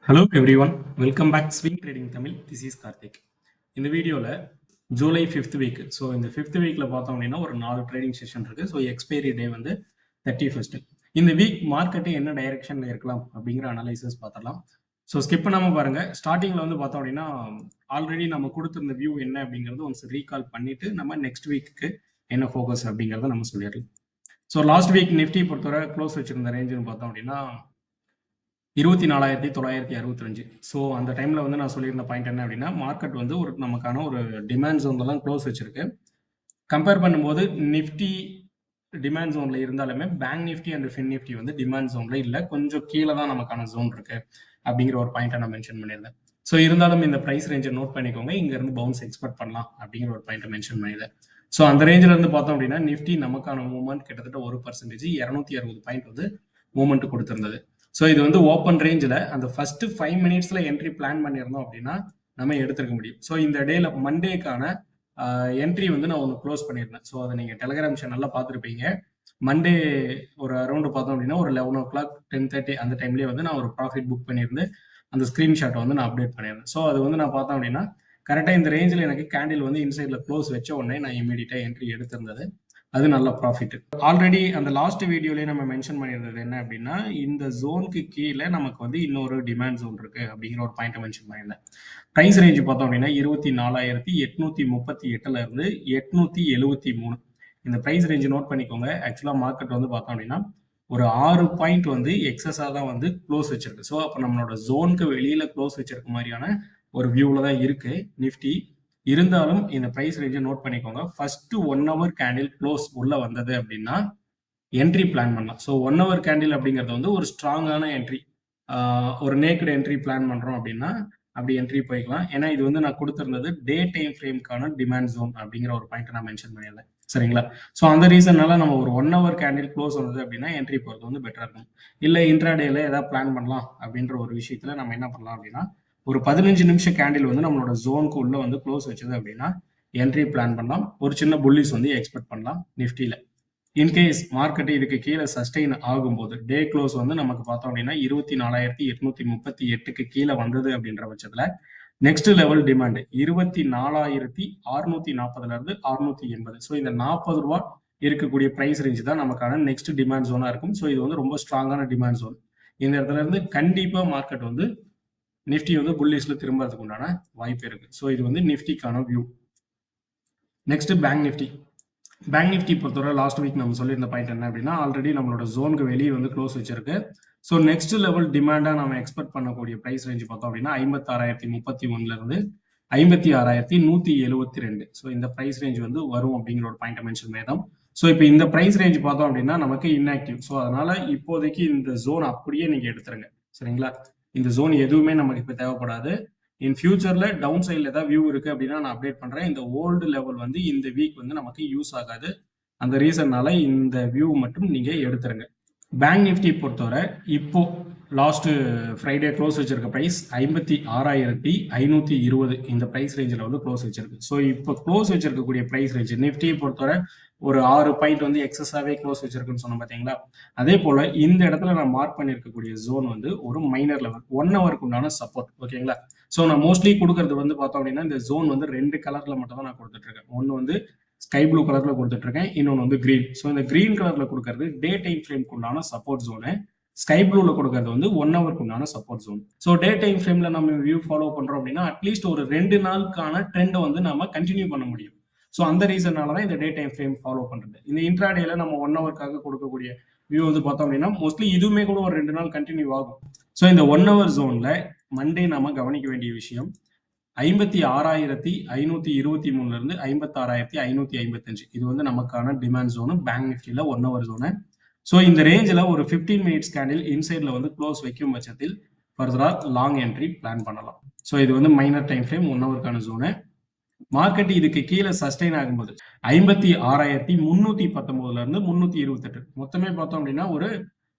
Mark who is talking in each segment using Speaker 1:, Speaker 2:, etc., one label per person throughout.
Speaker 1: Hello everyone, welcome back swing trading Tamil. This is Karthik. இந்த வீடியோவில் July 5th week. So இந்த 5th வீக்கில் பார்த்தோம் அப்படின்னா ஒரு 4 ட்ரேடிங் செஷன் இருக்குது. ஸோ எக்ஸ்பைரி டே வந்து 31st. இந்த வீக் மார்க்கெட்டு என்ன டைரக்ஷனில் இருக்கலாம் அப்படிங்கிற அனலைசஸ் பார்த்துடலாம். ஸோ ஸ்கிப் பண்ணாமல் பாருங்கள். ஸ்டார்டிங்கில் வந்து பார்த்தோம் அப்படின்னா ஆல்ரெடி நம்ம கொடுத்துருந்த வியூ என்ன அப்படிங்கிறது ஒன்ஸ் ரீகால் பண்ணிவிட்டு நம்ம நெக்ஸ்ட் வீக்கு என்ன ஃபோக்கஸ் அப்படிங்கிறத நம்ம சொல்லிடலாம். ஸோ லாஸ்ட் வீக் நிஃப்டி பொறுத்தவரை க்ளோஸ் வச்சிருந்த ரேஞ்சுன்னு பார்த்தோம் அப்படின்னா 24,965. ஸோ அந்த டைமில் வந்து நான் சொல்லியிருந்த பாயிண்ட் என்ன அப்படின்னா மார்க்கெட் வந்து ஒரு நமக்கான ஒரு டிமாண்ட் ஜோனில் தான் க்ளோஸ் வச்சிருக்கு. கம்பேர் பண்ணும்போது நிஃப்டி டிமாண்ட் ஜோனில் இருந்தாலுமே bank Nifty and fin Nifty வந்து டிமாண்ட் ஜோனில் இல்லை, கொஞ்சம் கீழே தான் நமக்கான ஜோன் இருக்கு அப்படிங்கிற ஒரு பாயிண்ட்டை நான் மென்ஷன் பண்ணியிருந்தேன். ஸோ இருந்தாலும் இந்த ப்ரைஸ் ரேஞ்சை நோட் பண்ணிக்கோங்க, இங்கேருந்து பவுன்ஸ் எக்ஸ்பெக்ட் பண்ணலாம் அப்படிங்கிற ஒரு பாயிண்ட்டை மென்ஷன் பண்ணியிருந்தேன். ஸோ அந்த ரேஞ்சில் இருந்து பார்த்தோம் அப்படின்னா நிஃப்டி நமக்கான மூவ்மெண்ட் கிட்டத்தட்ட 1% 260 பாயிண்ட் வந்து மூவ்மெண்ட் கொடுத்திருந்தது. ஸோ இது வந்து ஓப்பன் ரேஞ்சில் அந்த ஃபர்ஸ்ட் 5 மினிட்ஸில் என்ட்ரி பிளான் பண்ணியிருந்தோம் அப்படின்னா நம்ம எடுத்துருக்க முடியும். ஸோ இந்த டேல மண்டேக்கான என்ட்ரி வந்து நான் ஒன்று க்ளோஸ் பண்ணியிருந்தேன். ஸோ அதை நீங்கள் டெலிகிராம் சேனலில் பார்த்துருப்பீங்க. மண்டே ஒரு அரௌண்டு பார்த்தோம் அப்படின்னா ஒரு 11 o'clock 10:30 அந்த டைம்லேயே வந்து நான் ஒரு ப்ராஃபிட் புக் பண்ணியிருந்து அந்த ஸ்க்ரீன்ஷாட்டை வந்து நான் அப்டேட் பண்ணியிருந்தேன். ஸோ அது வந்து நான் பார்த்தோம் அப்படின்னா கரெக்டாக இந்த ரேஞ்சில் எனக்கு கேண்டில் வந்து இன்சைடில் க்ளோஸ் வச்ச உடனே நான் இமீடியட்டாக என்ட்ரி எடுத்திருந்தது. அது நல்ல ப்ராஃபிட். ஆல்ரெடி அந்த லாஸ்ட் வீடியோலேயே நம்ம மென்ஷன் பண்ணியிருந்தது என்ன அப்படின்னா இந்த ஜோனுக்கு கீழே நமக்கு வந்து இன்னொரு டிமாண்ட் ஜோன் இருக்கு அப்படிங்கிற ஒரு பாயிண்ட் மென்ஷன் பண்ணியிருந்தேன். ப்ரைஸ் ரேஞ்ச் பார்த்தோம் அப்படின்னா 24,838 இருந்து 873. இந்த ப்ரைஸ் ரேஞ்ச் நோட் பண்ணிக்கோங்க. ஆக்சுவலாக மார்க்கெட் வந்து பார்த்தோம் அப்படின்னா ஒரு 6 பாயிண்ட் வந்து எக்ஸஸாக தான் வந்து க்ளோஸ் வச்சிருக்கு. ஸோ அப்போ நம்மளோட ஜோனுக்கு வெளியில க்ளோஸ் வச்சிருக்க மாதிரியான ஒரு வியூவில் தான் இருக்கு நிஃப்டி. இருந்தாலும் இந்த ப்ரைஸ் ரேஞ்சை நோட் பண்ணிக்கோங்க. ஃபர்ஸ்ட் 1 hour கேண்டில் க்ளோஸ் உள்ள வந்தது அப்படின்னா என்ட்ரி பிளான் பண்ணலாம். ஸோ 1 hour கேண்டில் அப்படிங்கிறது வந்து ஒரு ஸ்ட்ராங்கான என்ட்ரி, ஒரு நேக்கட் என்ட்ரி பிளான் பண்றோம் அப்படின்னா அப்படி என்ட்ரி போய்க்கலாம். ஏன்னா இது வந்து நான் கொடுத்திருந்தது டே டைம் ஃப்ரேம்க்கான டிமாண்ட் ஜோன் அப்படிங்கிற ஒரு பாயிண்ட் நான் மென்ஷன் பண்ணியிருந்தேன். சரிங்களா? ஸோ அந்த ரீசன்னால நம்ம ஒரு 1 hour கேண்டில் க்ளோஸ் வந்தது அப்படின்னா என்ட்ரி போகிறது வந்து பெட்டராக இருக்கும். இல்லை இன்ட்ராடேல ஏதாவது பிளான் பண்ணலாம் அப்படின்ற ஒரு விஷயத்துல நம்ம என்ன பண்ணலாம் அப்படின்னா ஒரு 15 நிமிஷம் கேண்டில் வந்து நம்மளோட ஜோனுக்கு உள்ள வந்து க்ளோஸ் வச்சது அப்படின்னா என்ட்ரி பிளான் பண்ணலாம். ஒரு சின்ன புல்லிஸ் வந்து எக்ஸ்பெக்ட் பண்ணலாம் நிஃப்டியில. இன்கேஸ் மார்க்கெட் இதுக்கு கீழே சஸ்டெயின் ஆகும்போது டே க்ளோஸ் வந்து நமக்கு பார்த்தோம் அப்படின்னா 24,838க்கு கீழே வந்தது அப்படின்ற பட்சத்துல நெக்ஸ்ட் லெவல் டிமாண்ட் 24,640 இருந்து 680. ஸோ இந்த 40 ரூபா இருக்கக்கூடிய பிரைஸ் ரேஞ்ச் தான் நமக்கான நெக்ஸ்ட் டிமாண்ட் ஜோனா இருக்கும். ஸோ இது வந்து ரொம்ப ஸ்ட்ராங்கான டிமாண்ட் ஜோன். இந்த இடத்துல இருந்து கண்டிப்பா மார்க்கெட் வந்து நிஃப்டி வந்து புல்லிஷ்ல திரும்பறதுக்கு உண்டான வாய்ப்பு இருக்கு. ஸோ இது வந்து நிஃப்டிக்கான view. Next bank Nifty. Bank Nifty பொறுத்தவரை லாஸ்ட் வீக் நம்ம சொல்லியிருந்த பாயிண்ட் என்ன அப்படின்னா ஆல்ரெடி நம்மளோட ஜோனுக்கு வெளியே வந்து க்ளோஸ் வச்சிருக்கு. ஸோ நெக்ஸ்ட் லெவல் டிமாண்டா நம்ம எக்ஸ்பெக்ட் பண்ணக்கூடிய பிரைஸ் ரேஞ்ச் பார்த்தோம் அப்படின்னா 56,031 இருந்து 56,172. ஸோ இந்த பிரைஸ் ரேஞ்ச் வந்து வரும் அப்படிங்கிற ஒரு பாயிண்ட் மென்ஷன் பண்ணியிருந்தோம். ஸோ இப்போ இந்த பிரைஸ் ரேஞ்ச் பார்த்தோம் அப்படின்னா நமக்கு இன்ஆக்டிவ். ஸோ அதனால இப்போதைக்கு இந்த ஜோன் அப்படியே நீங்க எடுத்துருங்க. சரிங்களா? இந்த ஜோன் எதுவுமே நமக்கு இப்போ தேவைப்படாது. இன் ஃபியூச்சர்ல டவுன் சைட்ல ஏதாவது வியூ இருக்கு அப்படின்னா நான் அப்டேட் பண்றேன். இந்த ஓல்டு லெவல் வந்து இந்த வீக் வந்து நமக்கு யூஸ் ஆகாது. அந்த ரீசன்னால இந்த வியூ மட்டும் நீங்க எடுத்துருங்க. பேங்க் நிஃப்டி பொறுத்தவரை இப்போ லாஸ்ட் ஃப்ரைடே க்ளோஸ் வச்சிருக்க பிரைஸ் 56,520 இந்த பிரைஸ் ரேஞ்சில் வந்து க்ளோஸ் வச்சிருக்கு. ஸோ இப்போ க்ளோஸ் வச்சிருக்கக்கூடிய பிரைஸ் ரேஞ்ச் நிஃப்டியை பொறுத்தவரை ஒரு 6 பாயிண்ட் வந்து எக்ஸஸாவே க்ளோஸ் வச்சிருக்குன்னு சொன்னோம் பார்த்தீங்களா? அதே போல இந்த இடத்துல நான் மார்க் பண்ணியிருக்கக்கூடிய ஜோன் வந்து ஒரு மைனர் லெவல் 1 ஹவருக்கு உண்டான சப்போர்ட். ஓகேங்களா? ஸோ நான் மோஸ்ட்லி கொடுக்கறது வந்து பார்த்தோம் அப்படின்னா இந்த ஜோன் வந்து 2 கலர்ல மட்டும் தான் நான் கொடுத்துட்டு இருக்கேன். ஒன்று வந்து ஸ்கை ப்ளூ கலர்ல கொடுத்துட்டு இருக்கேன், இன்னொன்று வந்து கிரீன். ஸோ இந்த கிரீன் கலர்ல கொடுக்கறது டே டைம் ஃப்ரேம்க்கு உண்டான சப்போர்ட் ஜோனு, ஸ்கை ப்ளூல கொடுக்கறது வந்து 1 ஹவருக்கு உண்டான support zone. So day time ஃப்ரேம்ல நம்ம வியூ ஃபாலோ பண்றோம் அப்படின்னா அட்லீஸ்ட் ஒரு 2 நாளுக்கான ட்ரெண்டை வந்து நம்ம கண்டினியூ பண்ண முடியும். ஸோ அந்த ரீசனால தான் இந்த டே டைம் ஃப்ரேம் ஃபாலோ பண்றது. இந்த இன்ட்ராடேல நம்ம 1 ஹவருக்காக கொடுக்கக்கூடிய வியூ வந்து பார்த்தோம் அப்படின்னா மோஸ்ட்லி இதுவுமே கூட ஒரு 2 நாள் கண்டினியூ ஆகும். ஸோ இந்த 1 ஹவர் ஜோன்ல மண்டே நாம கவனிக்க வேண்டிய விஷயம் 56,523 இருந்து 56,555. இது வந்து நமக்கான டிமாண்ட் ஜோனு பேங்க் நிஃப்டியில 1 ஹவர் ஜோனு. ஸோ இந்த ரேஞ்சில் ஒரு 15 மினிட்ஸ் கேண்டில் இன்சைட்ல வந்து க்ளோஸ் வைக்கும் பட்சத்தில் ஃபர்தரா லாங் என்ட்ரி பிளான் பண்ணலாம். ஸோ இது வந்து மைனர் டைம் ஃப்ரேம் 1 ஹவருக்கான ஜோனு. மார்க்கெட் இதுக்கு கீழே சஸ்டெயின் ஆகும்போது 56,319 இருந்து 328 மொத்தமே பார்த்தோம் அப்படின்னா ஒரு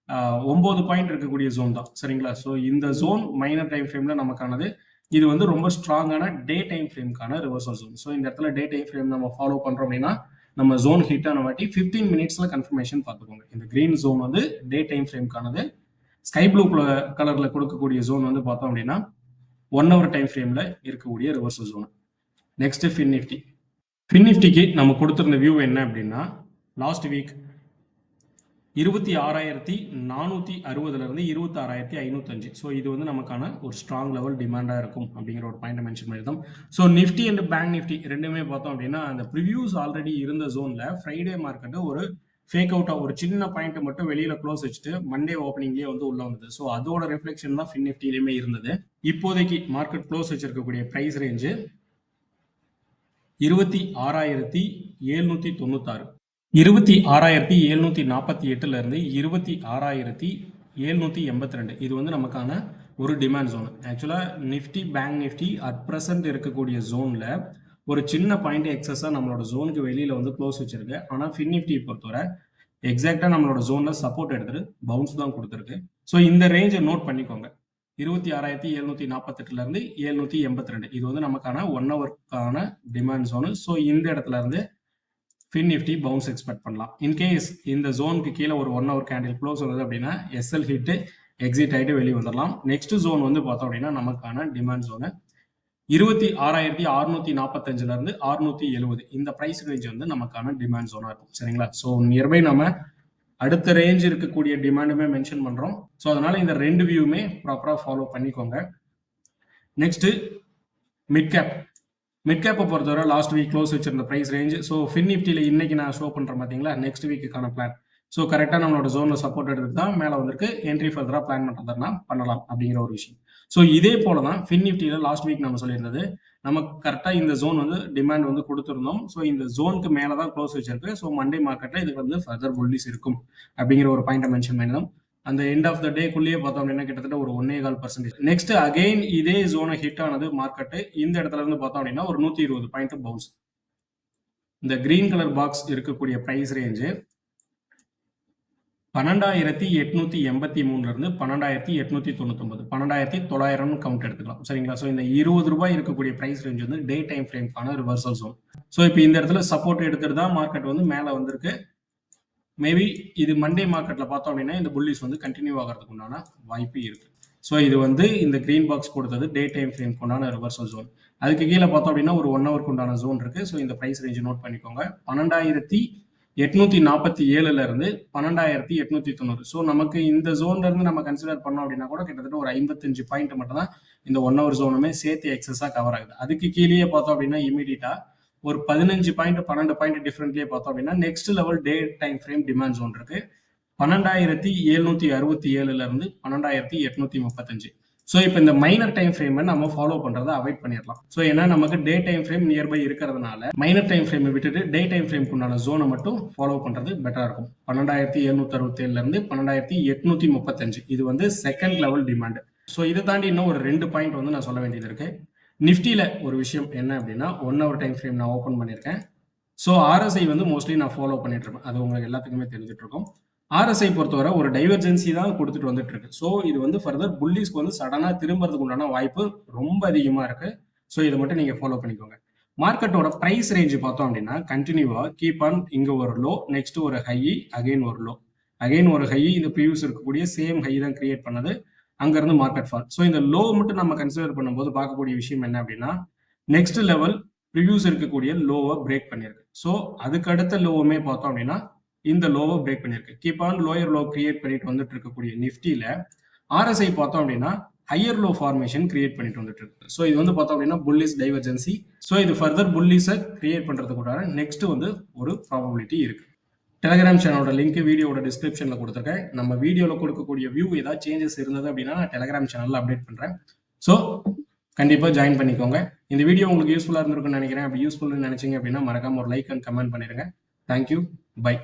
Speaker 1: 9 பாயிண்ட் இருக்கக்கூடிய ஜோன் தான். சரிங்களா? ஸோ இந்த ஜோன் மைனர் டைம் ஃப்ரேம்ல நமக்கானது. இது வந்து ரொம்ப ஸ்ட்ராங்கான டே டைம் ஃப்ரேம்க்கான ரிவர்சல் ஜோன். ஸோ இந்த இடத்துல டே டைம் ஃப்ரேம் நம்ம ஃபாலோ பண்றோம் அப்படின்னா நம்ம ஜோன் ஹிட் ஆன வாட்டி 15 மினிட்ஸ்ல கன்ஃபர்மேஷன் பார்த்துக்கோங்க. இந்த கிரீன் ஜோன் வந்து டே டைம் ஃப்ரேம்க்கானது, ஸ்கை ப்ளூ கலர்ல கொடுக்கக்கூடிய ஜோன் வந்து பார்த்தோம் அப்படின்னா 1 hour டைம் ஃப்ரேம்ல இருக்கக்கூடிய ரிவர்சல் ஜோன். நெக்ஸ்ட் ஃபின் நிஃப்டிக்கு நம்ம கொடுத்திருந்த வியூ என்ன அப்படின்னா லாஸ்ட் வீக் 26,460 இருந்து 26,505. ஸோ இது வந்து நமக்கான ஒரு ஸ்ட்ராங் லெவல் டிமாண்டாக இருக்கும் அப்படிங்கிற ஒரு பாயிண்ட் மென்ஷன் பண்ணியிருந்தோம். So Nifty and bank Nifty ரெண்டுமே பார்த்தோம் அப்படின்னா அந்த ப்ரிவியூஸ் ஆல்ரெடி இருந்த ஜோனில் ஃப்ரைடே மார்க்கெட்டு ஒரு ஃபேக் அவுட்டாக ஒரு சின்ன பாயிண்ட் மட்டும் வெளியில் க்ளோஸ் வச்சுட்டு மண்டே ஓப்பனிங்கே வந்து உள்ள வந்தது. ஸோ அதோட ரிஃப்ளெக்ஷன் தான் ஃபின் நிஃப்டிலையுமே இருந்தது. இப்போதைக்கு மார்க்கெட் க்ளோஸ் வச்சிருக்கக்கூடிய ப்ரைஸ் ரேஞ்சு 26,796. 26,748 இருந்து 26,782. இது வந்து நமக்கான ஒரு டிமாண்ட் ஜோன். ஆக்சுவலா Nifty bank Nifty at present இருக்கக்கூடிய ஜோன்ல ஒரு சின்ன பாயிண்ட் எக்ஸஸா நம்மளோட ஜோனுக்கு வெளியில வந்து க்ளோஸ் வச்சிருக்கு. ஆனா ஃபின் நிஃப்டியை பொறுத்தவரை எக்ஸாக்டா நம்மளோட ஜோன்ல சப்போர்ட் எடுத்துட்டு பவுன்ஸ் தான் கொடுத்துருக்கு. ஸோ இந்த ரேஞ்சை நோட் பண்ணிக்கோங்க. 26,748 இருந்து 782. இது வந்து நமக்கான 1 ஹவருக்கான டிமாண்ட் ஜோனு. ஸோ இந்த இடத்துல இருந்து ஃபின் நிஃப்டி பவுன்ஸ் எக்ஸ்பெக்ட் பண்ணலாம். இன்கேஸ் இந்த ஜோனுக்கு கீழே ஒரு 1 hour கேண்டில் க்ளோஸ் வருது அப்படின்னா எஸ்எல் ஹிட் எக்ஸிட் ஆகிட்டு வெளியே வந்துடலாம். நெக்ஸ்ட் ஜோன் வந்து பார்த்தோம் அப்படின்னா நமக்கான டிமாண்ட் ஜோனு 26,645 இருந்து 670. இந்த பிரைஸ் ரேஞ்ச் வந்து நமக்கான டிமாண்ட் ஜோனா இருக்கும். சரிங்களா? ஸோ நியர்பை நம்ம அடுத்த ரேஞ்ச் இருக்கக்கூடிய டிமாண்டுமே மென்ஷன் பண்றோம். ஸோ அதனால இந்த ரெண்டு வியூமே ப்ராப்பரா ஃபாலோ பண்ணிக்கோங்க. நெக்ஸ்ட் மிட் கேப்பை பொறுத்தவரை லாஸ்ட் வீக் க்ளோஸ் வச்சிருந்த பிரைஸ் ரேஞ்ச். ஸோ ஃபின் நிஃப்டியில் இன்னைக்கு நான் ஷோ பண்றேன் பார்த்தீங்களா, நெக்ஸ்ட் வீக்குக்கான பிளான். ஸோ கரெக்டாக நம்மளோட ஜோனில் சப்போர்ட் எடுத்து தான் மேலே வந்திருக்கு. என்ட்ரி ஃபர்தராக பிளான் பண்ணுறதுனா பண்ணலாம் அப்படிங்கிற ஒரு விஷயம். ஸோ இதே போல தான் ஃபின் நிஃப்டியில் லாஸ்ட் வீக் நம்ம சொல்லியிருந்தது, நமக்கு கரெக்டாக இந்த ஜோன் வந்து டிமாண்ட் வந்து கொடுத்துருந்தோம். ஸோ இந்த ஜோனுக்கு மேலே தான் க்ளோஸ் வச்சிருக்கு. ஸோ மண்டே மார்க்கெட்டில் இது வந்து ஃபர்தர் புல்லிஸ் இருக்கும் அப்படிங்கிற ஒரு பாயிண்ட்டை மென்ஷன் பண்ணியிருந்தோம். அந்த எண்ட் ஆஃப் த டேக்குள்ளேயே பார்த்தோம் அப்படின்னா கிட்டத்தட்ட ஒரு 1.25%. நெக்ஸ்ட் அகைன் இதே ஜோனை ஹிட் ஆனது மார்க்கெட்டு. இந்த இடத்துல இருந்து பார்த்தோம் அப்படின்னா ஒரு 120 பாயிண்ட் பவுன்ஸ். இந்த கிரீன் கலர் பாக்ஸ் இருக்கக்கூடிய பிரைஸ் ரேஞ்சு 12,883 இருந்து 12,899, 12,900 கவுண்ட் எடுத்துக்கலாம். சரிங்களா? ஸோ இந்த 20 ரூபாய் இருக்கக்கூடிய பிரைஸ் ரேஞ்ச் வந்து டே டைம் ஃப்ரேம்க்கான ரிவர்சல் ஜோன். ஸோ இப்போ இந்த இடத்துல சப்போர்ட் எடுத்துட்டு தான் மார்க்கெட் வந்து மேலே வந்திருக்கு. மேபி இது மண்டே மார்க்கெட்ல பார்த்தோம் அப்படின்னா இந்த புல்லிஸ் வந்து கண்டினியூ ஆகிறதுக்கு உண்டான வாய்ப்பு இருக்கு. ஸோ இது வந்து இந்த கிரீன் பாக்ஸ் கொடுத்தது டே டைம் ஃப்ரேம்க்கு உண்டான ரிவர்சல் ஜோன். அதுக்கு கீழே பார்த்தோம் அப்படின்னா ஒரு 1 ஹவருக்கு உண்டான ஜோன் இருக்கு. ஸோ இந்த பிரைஸ் ரேஞ்ச் நோட் பண்ணிக்கோங்க. 12,847 இருந்து 12,890. ஸோ நமக்கு இந்த ஜோன்ல இருந்து நம்ம கன்சிடர் பண்ணோம் அப்படின்னா கூட கிட்டத்தட்ட ஒரு 55 பாயிண்ட் மட்டும் தான் இந்த 1 hour ஜோனுமே சேர்த்து எக்ஸஸா கவர் ஆகுது. அதுக்கு கீழே பார்த்தோம் அப்படின்னா இமீடியட்டா ஒரு 15 பாயிண்ட் 12 பாயிண்ட் டிஃபரெண்ட்லேயே பார்த்தோம் அப்படின்னா next level day time frame demand zone இருக்கு. 12,767 இருந்து 12,835. ஸோ இப்போ இந்த மைனர் டைம் ஃப்ரேமை நம்ம ஃபாலோ பண்றதை அவாய்ட் பண்ணிடலாம். ஸோ ஏன்னா நமக்கு டே டைம் ஃப்ரேம் நியர்பை இருக்கிறதுனால மைனர் டைம் ஃப்ரேமை விட்டுட்டு டே டைம் ஃப்ரேம்க்கு உண்டான ஜோனை மட்டும் ஃபாலோ பண்றது பெட்டரா இருக்கும். 12,767 இருந்து 12,835. இது வந்து செகண்ட் லெவல் டிமாண்ட். ஸோ இதை தாண்டி இன்னும் ஒரு 2 பாயிண்ட் வந்து நான் சொல்ல வேண்டியது இருக்கு. நிஃப்டியில் ஒரு விஷயம் என்ன அப்படின்னா 1 hour டைம் ஃப்ரேம் நான் ஓப்பன் பண்ணியிருக்கேன். ஸோ ஆர்எஸ்ஐ வந்து மோஸ்ட்லி நான் ஃபாலோ பண்ணிட்டு இருப்பேன். அது உங்களுக்கு எல்லாத்துக்குமே தெரிஞ்சுட்டு இருக்கும். ஆர்எஸ்ஐ பொறுத்தவரை ஒரு டைவர்ஜென்சி தான் கொடுத்துட்டு வந்துட்டு இருக்கு. ஸோ இது வந்து ஃபர்தர் புல்லிஸ்க்கு வந்து சடனாக திரும்புறதுக்கு உண்டான வாய்ப்பு ரொம்ப அதிகமாக இருக்கு. ஸோ இதை மட்டும் நீங்கள் ஃபாலோ பண்ணிக்கோங்க. மார்க்கெட்டோட பிரைஸ் ரேஞ்ச் பார்த்தோம் அப்படின்னா கண்டினியூவா கீப் ஆன் இங்கே ஒரு லோ, நெக்ஸ்ட் ஒரு ஹை, அகைன் ஒரு லோ, அகைன் ஒரு ஹை. இந்த ப்ரீவியஸ் இருக்கக்கூடிய சேம் ஹை தான் கிரியேட் பண்ணது. அங்கிருந்து மார்க்கெட் ஃபால். ஸோ இந்த லோ மட்டும் நம்ம கன்சிடர் பண்ணும்போது பார்க்கக்கூடிய விஷயம் என்ன அப்படின்னா நெக்ஸ்ட் லெவல் ப்ரிவியூஸ் இருக்கக்கூடிய லோவை பிரேக் பண்ணியிருக்கு. ஸோ அதுக்கு அடுத்த லோவுமே பார்த்தோம் அப்படின்னா இந்த லோவை பிரேக் பண்ணியிருக்கு. Keep on lower low create பண்ணிட்டு வந்துட்டு இருக்கக்கூடிய நிஃப்டியில ஆர்எஸ்ஐ பார்த்தோம் அப்படின்னா ஹையர் லோ ஃபார்மேஷன் கிரியேட் பண்ணிட்டு வந்துட்டு இருக்கு. ஸோ இது வந்து பார்த்தோம் அப்படின்னா புல்லிஸ் டைவர்ஜென்சி. ஸோ இது ஃபர்தர் புல்லிஸை கிரியேட் பண்றதுக்கு நெக்ஸ்ட் வந்து ஒரு ப்ராபபிலிட்டி இருக்கு. டெலிகிராம் சேனலோட லிங்க் வீடியோட டிஸ்கிரிப்ஷன்ல கொடுத்துருக்கேன். நம்ம வீடியோவில் கொடுக்கக்கூடிய வியூ ஏதாவது சேஞ்சஸ் இருந்தது அப்படின்னா நான் டெலிகிராம் சேனல்ல அப்டேட் பண்றேன். ஸோ கண்டிப்பாக ஜாயின் பண்ணிக்கோங்க. இந்த வீடியோ உங்களுக்கு யூஸ்ஃபுல்லாக இருந்திருக்குன்னு நினைக்கிறேன். அப்படி யூஸ்ஃபுல்னு நினைச்சீங்க அப்படின்னா மறக்காம ஒரு லைக் அண்ட் கமெண்ட் பண்ணிடுங்க. Thank you, by.